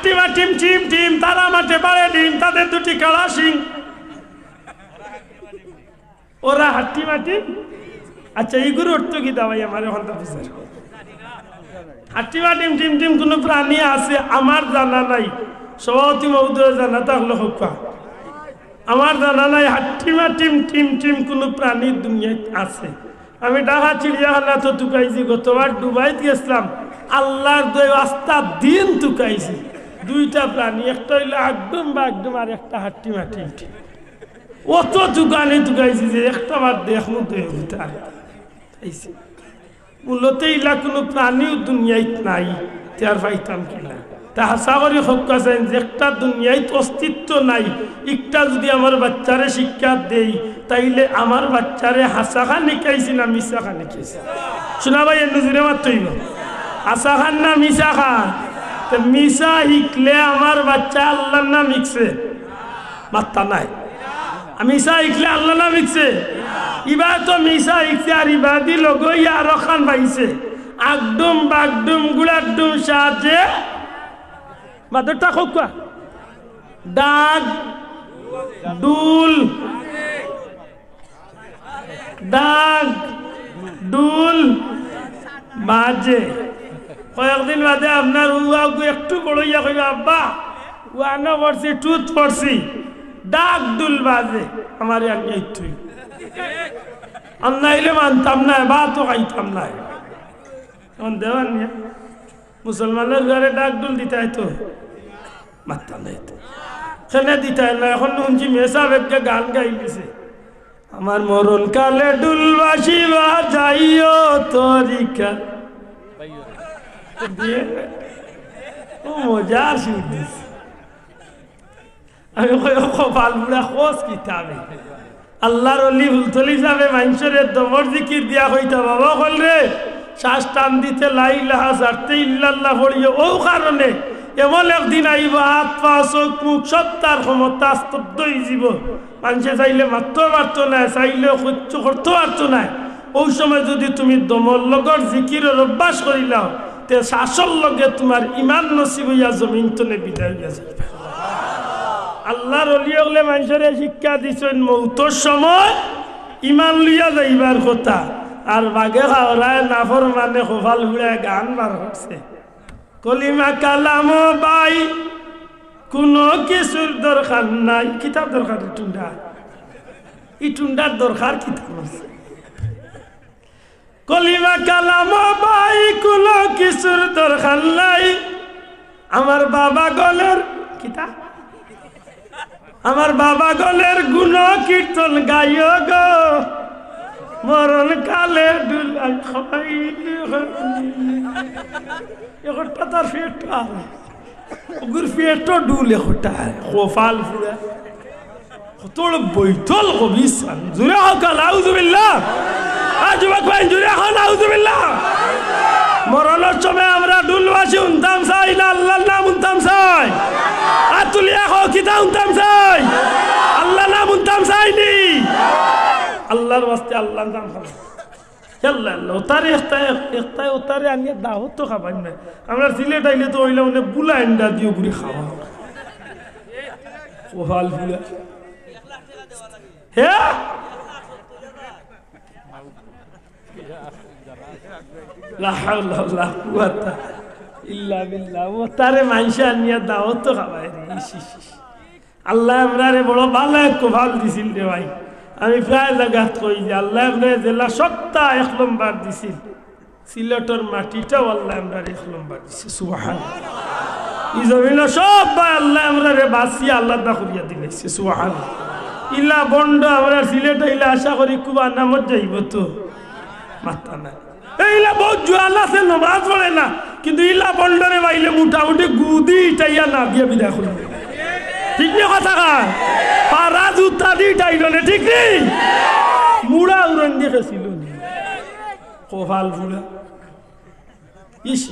হাট্টিমা team team team তারা মাঠে বাড়ে ডিম তাদের দুটি কালা সিং ওরা হাট্টিমা টিম আচ্ছা এইগুলো অর্থ কি দাবাই আমার এখন তো বুঝার হাট্টিমা টিম টিম টিম কোনো প্রাণী আছে আমার জানা নাই সভাপতি মহোদয় জানা থাকলে হোক আমার জানা নাই হাট্টিমা টিম টিম টিম কোনো প্রাণীর দুনিয়ায় আছে আমি ঢাকা চিড়িয়াখানা তো তুকাইছি গতবার দুবাইত গেছিলাম আল্লাহর দই আস্থা দিন তুকাইছি দুইটা প্রাণী একটা হইলো একদম বা একদম আর একটা হাট্টিমা টিম টিম অত দোকানে তুকাইছি যে একটা বার দেখমু দই মূলত ইলা কোনো প্রাণীও দুনিয়ায় নাই তার পাইতাম কিনা তা হাসা করে হক্কা চাই যে একটা দুনিয়ায় অস্তিত্ব নাই একটা যদি আমার বাচ্চারে শিক্ষা দেই তাইলে আমার বাচ্চারে হাসা খান নিকাইছি না মিশা খান নিকাইছি শোনা ভাই নজরে মাত্রইব হাসা খান না মিশা খান তো মিশা শিখলে আমার বাচ্চা আল্লাহর নাম শিখছে মাত্তা নাই মিশা শিখলে আল্লাহ নাম শিখছে ইবার তো মিশা শিখছে আর ইবাদি লগই আরো খান পাইছে একদম বাগডুম গুলাডুম সাহায্যে মাদরটা খোকা ডাক ডুল ডাক ডুল বাজে কয়েকদিন বাদে আপনার একটু বড়ইয়া কইবা আব্বা ওয়ানো পড়ছি টুথ পড়ছি ডাক ডুল বাজে আমার একটু আন্নাইলে মানতাম না বা তো খাইতাম না দেওয়ান মুসলমানের ঘরে ডাক ডুল দিতে তো মারতাম নাই তো সেনে দিতে না এখন শুনছি মেসা বেগকে গান গাই দিছে আমার মরণ কালে ডুলবাসি বা যাইও তরিকা ও মজা শুট দিছে আমি কপাল বুড়া খোঁজ কিতাবে আল্লাহর অলি হুলতলি যাবে মানুষের দমর জিকির দিয়া হইতা বাবা হল রে শ্বাস টান দিতে লাই লাহা সারতে ইল্লাল্লাহ পড়িয়ে ও কারণে এমন একদিন আইব হাত পা চোখ মুখ সব তার ক্ষমতা স্তব্ধ হয়ে যাব মানুষে চাইলে মারতেও পারত না চাইলে সহ্য করতেও পারত না ওই সময় যদি তুমি দমর লগর জিকিরের অভ্যাস করিলাও তে শ্বাসর লগে তোমার ইমান নসিব হইয়া জমিন তলে বিদায় হইয়া যাবে আল্লাহর অলি হলে মানুষের শিক্ষা দিচ্ছেন মৌতর সময় ইমান লইয়া যাইবার কথা আর বাঘে খাওয়ায় নাফর মানে খোফাল ঘুরায় গান বার করছে কলিমা কালাম বাই কোনো কিছুর দরকার নাই কিতাব দরকার ইটুন্ডার দরকার কিতাব আছে কলিমা কালাম বাই কোনো কিছুর দরকার নাই আমার বাবা গলের কিতাব আমার বাবা গলের গুণ কীর্তন গাইও গো মরণ কালে ডুলাই একটা তার পেটটা ওগুর পেটও ডুল একটা কোফাল ফুরা কতল বৈতল কবিসান জুরে হকাল আউযুবিল্লাহ যুবক ভাই জুরে হন আউযুবিল্লাহ মরণের সময় আমরা ডুলবাসী উনতাম চাই না আল্লাহর নাম উনতাম চাই আর তুলিয়া হোক কিতা উনতাম চাই আল্লাহর নাম উনতাম চাইনি আল্লাহর ওয়াস্তে আল্লাহর নাম খাবো আল্লাহ আল্লাহ ওতারে একটাই ওতারে আনিয়ে দাওয়াত তো খাবাই না আমরা সিলেট আইলে তো ওইলা মানে বুলা এন্ডা দিয়ে ঘুরে খাওয়া কোহাল বুলা হ্যাঁ লা হাওলা ওয়ালা কুওয়াতা ইল্লা বিল্লাহ ওতারে মাইশা আনিয়ে দাওয়াত তো খাবাই আল্লাহ আমরারে বড় ভালো কোহাল দিছিল রে ভাই আমি প্রায় জায়গা কই যে আল্লাহ জেলা সপ্তাহ 1 নম্বর দিছিল সিলেটের মাটিটাও আল্লাহ আমরা 1 নম্বর দিছে সুবহানাল্লাহ এই জমিন সব ভাই আল্লাহ আমরা বাসি আল্লাহ দা করিয়া দিলেছে সুবহানাল্লাহ ইলা বন্ড আমরা সিলেট ইলা আশা করি কুবা নামত যাইব তো মাথা না এইলা বহুত জোয়াল আছে নামাজ পড়ে না কিন্তু ইলা বন্ডরে বাইলে মোটামুটি গুদি টাইয়া না দিয়ে বিদায় করবে ঠিক না কথা কয় পারা জুতা দি টাইল না ঠিক নেই মুড়া উড়ন দিয়ে গেছিল কোফাল ফুড়া ইস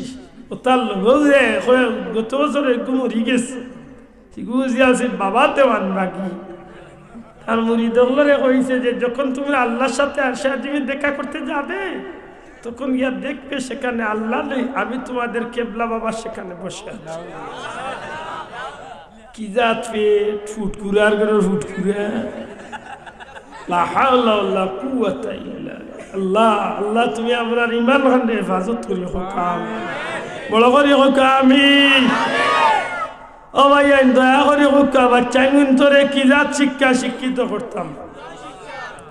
ও তার লোকে গত বছর মরি গেছে গুজি আছে বাবা দেওয়ান বাকি তার মুড়ি দগলরে কইছে যে যখন তুমি আল্লাহর সাথে আসা তুমি দেখা করতে যাবে তখন গিয়া দেখবে সেখানে আল্লাহ নেই, আমি তোমাদের কেবলা বাবা সেখানে বসে আছি। কি জাত ফুটকুরার করে ফুটকুরা, লা হাওলা ওয়ালা কুওয়াতা ইল্লা আল্লাহ। আল্লাহ তুমি আমরা ইমান খানে হেফাজত করি হোক, বড় করি হোক আমিন। ও ভাই দয়া করি হোক, বাচ্চা তোরে কি জাত শিক্ষা শিক্ষিত করতাম,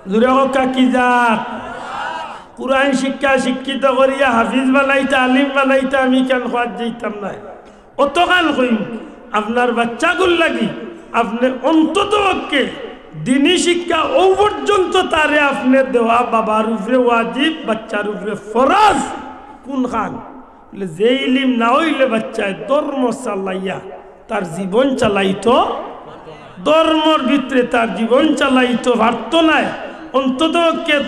জুড়ে হোক কি জাত কুরআন শিক্ষা শিক্ষিত করিয়া হাফিজ বানাইতা আলিম বানাইতা আমি কেন খোয়াজ যেতাম না। অত কান কইম আপনার বাচ্চাগুল লাগি আপনি অন্তত পক্ষে দিনী শিক্ষা ও পর্যন্ত তারে আপনি দেওয়া বাবার উপরে ওয়াজিব, বাচ্চার উপরে ফরজ। কোন খান যে ইলিম না হইলে বাচ্চায় ধর্ম চালাইয়া তার জীবন চালাইতো, ধর্মর ভিতরে তার জীবন চালাইতো পারত না। অন্তত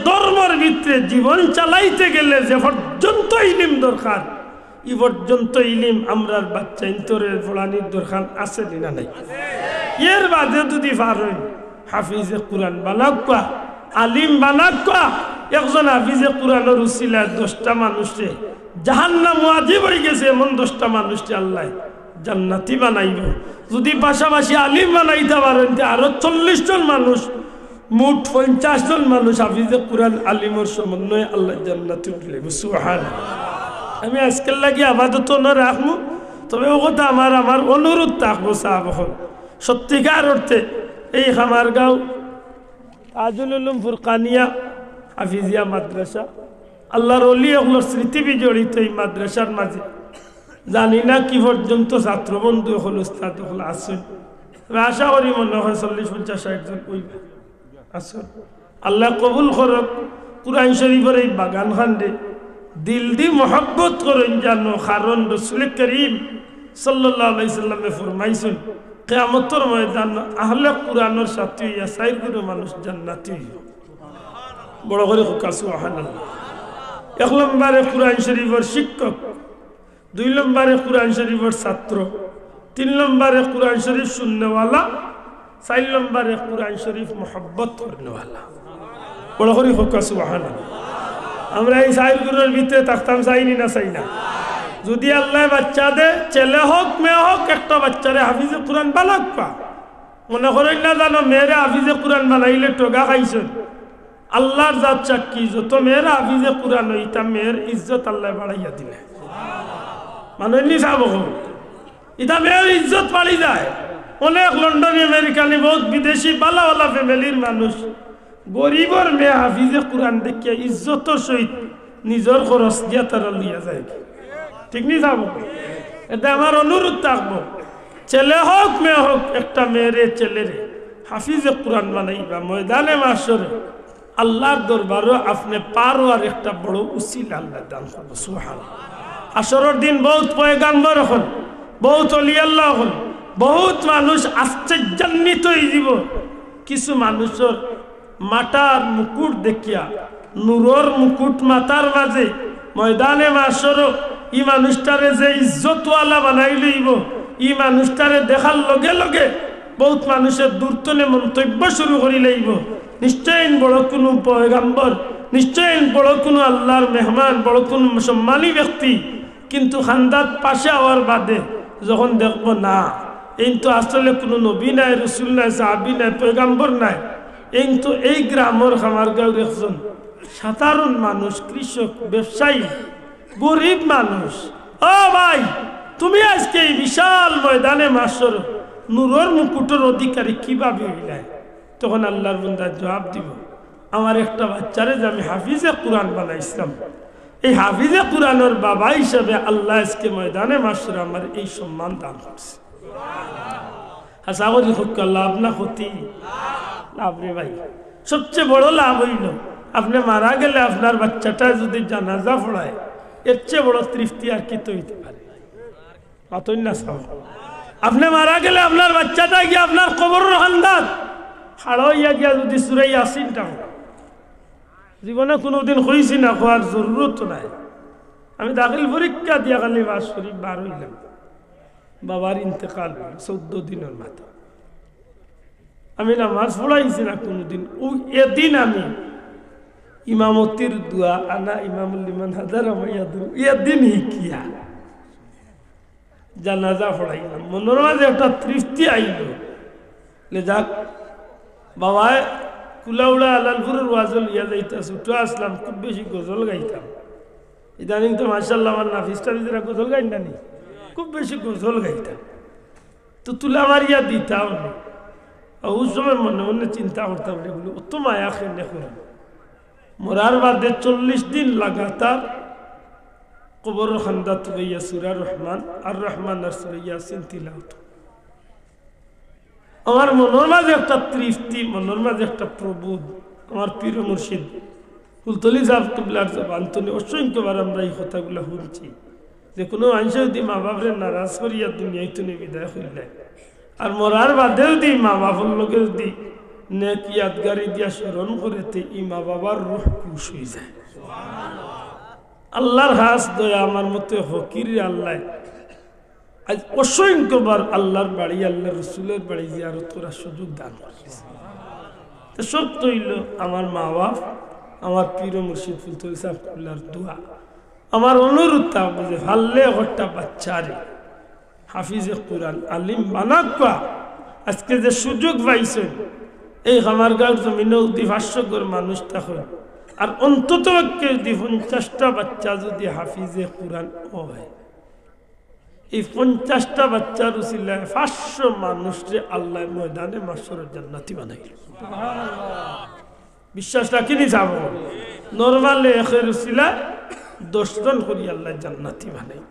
ধর্মের ভিতরে জীবন চালাইতে গেলে যে পর্যন্ত ইলিম দরকার, এই পর্যন্ত ইলিম আমরার বাচ্চা ইন্তরের ফলানির দরকার আছে না নাই? এর বাদে যদি পারেন হাফিজে কুরআন বানাক্কা, আলিম বানাক্কা, একজন হাফিজে কুরআনের উসিলায় 10টা মানুষে জাহান্নাম ওয়াজিব হয়ে গেছে, এমন 10টা মানুষকে আল্লাহ জান্নাতি বানাইব। যদি পাশাপাশি আলিম বানাইতে পারেন আরো 40 জন মানুষ, মোট 50 জন মানুষ হাফিজে কুরআন আলিমের সমন্বয়ে আল্লাহ জান্নাতে উঠলেন। সুবহানাল্লাহ। আমি আজকাল লাগি আপাতত না রাখবো, তবে ও কথা আমার অনুরোধ থাকবো সাহাব সত্যিকার অর্থে এই খামারগাঁও তাজুল উলুম ফুরকানিয়া হাফিজিয়া মাদ্রাসা, আল্লাহর ওলি ওগুলোর স্মৃতি বিজড়িত এই মাদ্রাসার মাঝে। জানি না কি পর্যন্ত ছাত্র বন্ধু হল উস্তাদ হল আসুন, আশা করি মনে হয় 40-50-60 জন ওই আসুন। আল্লাহ কবুল করক। কুরআন শরীফের এই বাগান খান্ডে দিল দি মহব্বত করেন জানো, কারণ রাসূল করিম সাল্লাল্লাহু আলাইহি সাল্লামে ফরমাইছেন কিয়ামতের ময়দান আহলে কুরআনের সাথে ইয়া সাইরগুলো মানুষ জান্নাতি। বড় করে সুবহানাল্লাহ। 1 নম্বরে কুরআন শরীফের শিক্ষক, 2 নম্বরে কুরআন শরীফের ছাত্র, 3 নম্বরে কুরআন শরীফ শুননেওয়ালা, 4 নম্বরে কুরআন শরীফ মহব্বত করনেওয়ালা। বড় করে সুবহানাল্লাহ। আমরা এই সাইরগুলোর ভিতরে থাকতাম, চাইনি না চাই না। যদি আল্লাহ বাচ্চা দে, ছেলে হোক মেয়ে হোক, একটা বাচ্চারে হাফিজে কুরআন বানাক্কা। মনে করেন না জানো মেয়েরা হাফিজে কুরআন বানাইলে টোগা খাইছেন। আল্লাহর জাত সাক্ষী, যত মেয়েরা হাফিজে কুরআন হইতা মেয়ের ইজ্জত আল্লাহ বাড়াইয়া দিলে। মানুষ নি চাব ইটা মেয়ের ইজ্জত বাড়ি যায়। অনেক লন্ডনী আমেরিকানি বহুত বিদেশি বালাওয়ালা ফ্যামিলির মানুষ গরিবর মেয়ে হাফিজে কুরআন দেখিয়া ইজ্জতর সহিত নিজের খরচ দিয়া তারা লইয়া যায়। ঠিক নি যাব? এটা আমার অনুরোধ থাকবো, ছেলে হোক মেয়ে হোক, একটা মেয়েরে ছেলেরে হাফিজে কুরআন বানাইবা। ময়দানে মাশরে আল্লাহর দরবারও আপনি পারো আর একটা বড় উসিলা আল্লাহ দান করবো। সুবহানাল্লাহ। আসরের দিন বহুত পয়গাম্বর হল, বহুত অলি আল্লাহ হল, বহুত মানুষ আশ্চর্যান্বিত হয়ে যাব। কিছু মানুষের মাটার মুকুট দেখিয়া, নূরের মুকুট মাথার মাঝে ময়দানে মাশরও ই মানুষটারে যে ইজ্জতওয়ালা বানাই লইব, ই মানুষটারে দেখার লগে লগে বহুত মানুষের দূরতনে মন্তব্য শুরু করি লইব। নিশ্চয় বড় কোনো পয়গাম্বর, নিশ্চয় বড় কোনো আল্লাহর মেহমান, বড় কোনো সম্মানী ব্যক্তি। কিন্তু খান্দাত পাশে হওয়ার বাদে যখন দেখব না এই তো আসলে কোনো নবী নাই, রসুল নাই, সাহাবী নাই, পয়গাম্বর নাই, এই তো এই গ্রামের খামারগাঁওর একজন সাধারণ মানুষ, কৃষক, ব্যবসায়ী, গরিব মানুষ। ও ভাই, তুমি আজকে এই বিশাল ময়দানে মাশর নূরের মুকুটের অধিকারী কিভাবে হইলাই? তখন আল্লাহর বান্দা জবাব দিব, আমার একটা বাচ্চারে যে আমি হাফিজে কুরআন বানাইছিলাম, এই হাফিজে কুরআনের বাবা হিসাবে আল্লাহ আজকে ময়দানে মাশর আমার এই সম্মান দান করছে। আশা করি লাভ না ক্ষতি? লাভ রে ভাই। সবচেয়ে বড় লাভ হইল আপনি মারা গেলে আপনার বাচ্চাটা যদি জানাজা পড়ায়, এর চেয়ে বড় তৃপ্তি আর কি তো হইতে পারে? আপনি মারা গেলে আপনার বাচ্চাটা গিয়ে আপনার কবর হান্দাত হাড়াইয়া গিয়া যদি সুরাই ইয়াসিনটা জীবনে কোনোদিন হয়েছি না, হওয়ার জরুরত নাই। আমি দাখিল পরীক্ষা দিয়া খালি বাস শরীফ বার হইলাম, বাবার ইন্তেকাল 14 দিনের মাথা। আমি নামাজ পড়াইছি না কোনোদিন। এদিন আমি ইমামতির দোয়া আনা ইমামুল লিমান হাজার ইয়াদিন হিকিয়া জানাজা পড়াইলাম মনের মাঝে একটা তৃপ্তি আইল যাক বাবায় কুলাউড়া আলালপুরের ওয়াজল ইয়া যাইতাম ছুটো আসলাম খুব বেশি গজল গাইতাম ইদানিং তো মাশাআল্লাহ আমার নাফিসটা ভিতরে গজল গাই না নি খুব বেশি গজল গাইতাম তো তুলা মারিয়া দিতাম ওই সময় মনে মনে চিন্তা করতাম এগুলো অত মায়া খেলে করে মরার বাদে 40 দিন লাগাতার কবর খান্দাত লইয়া সূরা রহমান আর রহমান আর সূরা ইয়াসিন তিলাওয়াত আমার মনের মাঝে একটা তৃপ্তি মনের মাঝে একটা প্রবোধ আমার পীর মুর্শিদ ফুলতলি সাহেব কিবলার জবান থেকে অসংখ্যবার আমরা এই কথাগুলো শুনছি যে কোনো মানুষ যদি মা বাপরে নারাজ করিয়া দুনিয়ায় তুমি বিদায় করলে আর মরার বাদে যদি মা বাবার লোকে যদি নেক ইয়াদগারি দিয়া স্মরণ করেতে ই মা বাবার রূহ খুশ হয়ে যায় আল্লাহর হাস দয়া আমার মতে ফকির আল্লাহ আজ অসংখ্যবার আল্লাহর বাড়ি আল্লাহ রসুলের বাড়ি জিয়ারত করার সুযোগ দান করেছে তো সত্য হইল আমার মা বাপ আমার পীর মুর্শিদ ফুলতলি সাহেবুল্লাহর দোয়া আমার অনুরোধ তা বুঝে হাল্লে একটা বাচ্চারে হাফিজে কোরআন আলিম বানাকা আজকে যে সুযোগ পাইছেন এই আমার গাঁর জমিনে অতি 500 ঘর মানুষ তখন আর অন্তত যদি 50টা বাচ্চা যদি হাফিজে কোরআন হয় এই 50টা বাচ্চার উসিলায় 500 মানুষকে আল্লাহ ময়দানে মাশরের জান্নাতি বানাইল বিশ্বাস রাখিনি যাব নরমালি এর উসিলায় 10 জন করি আল্লাহ জান্নাতি বানাই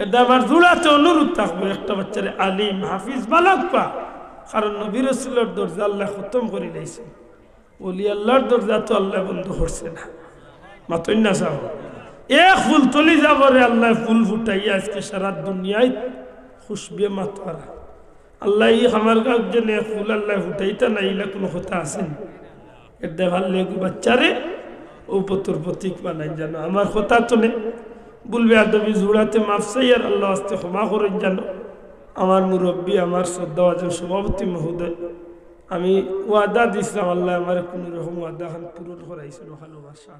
এটা আমার জোড়াতে অনুরোধ থাকবে একটা বাচ্চারে আলিম হাফিজ বানাকা কারণ নবী রাসূলের দরজা আল্লাহ খতম করে দিয়েছে ওলি আল্লাহর দরজা তো আল্লাহ বন্ধ করছে না মাতই না যাও এক ফুল তলি যাবরে আল্লাহ ফুল ফুটাইয়া আজকে সারা দুনিয়ায় খুশবে মাতরা আল্লাহ এই আমার গাঁর জন্য ফুল আল্লাহ ফুটাইতা না ইলা কোনো কথা আছে এটা ভালো বাচ্চারে ও পতর প্রতীক বানাই জানো আমার কথা তো নেই বলবে আদবি জোড়াতে মাফ চাই আর আল্লাহ আস্তে ক্ষমা করেন জানো আমার মুরব্বী আমার শ্রদ্ধাভাজন সভাপতি মহোদয় আমি ওয়াদা দিছিলাম আল্লাহ আমার কোনো রকম ওয়াদা খান পূরণ করাইছিল ভালোবাসা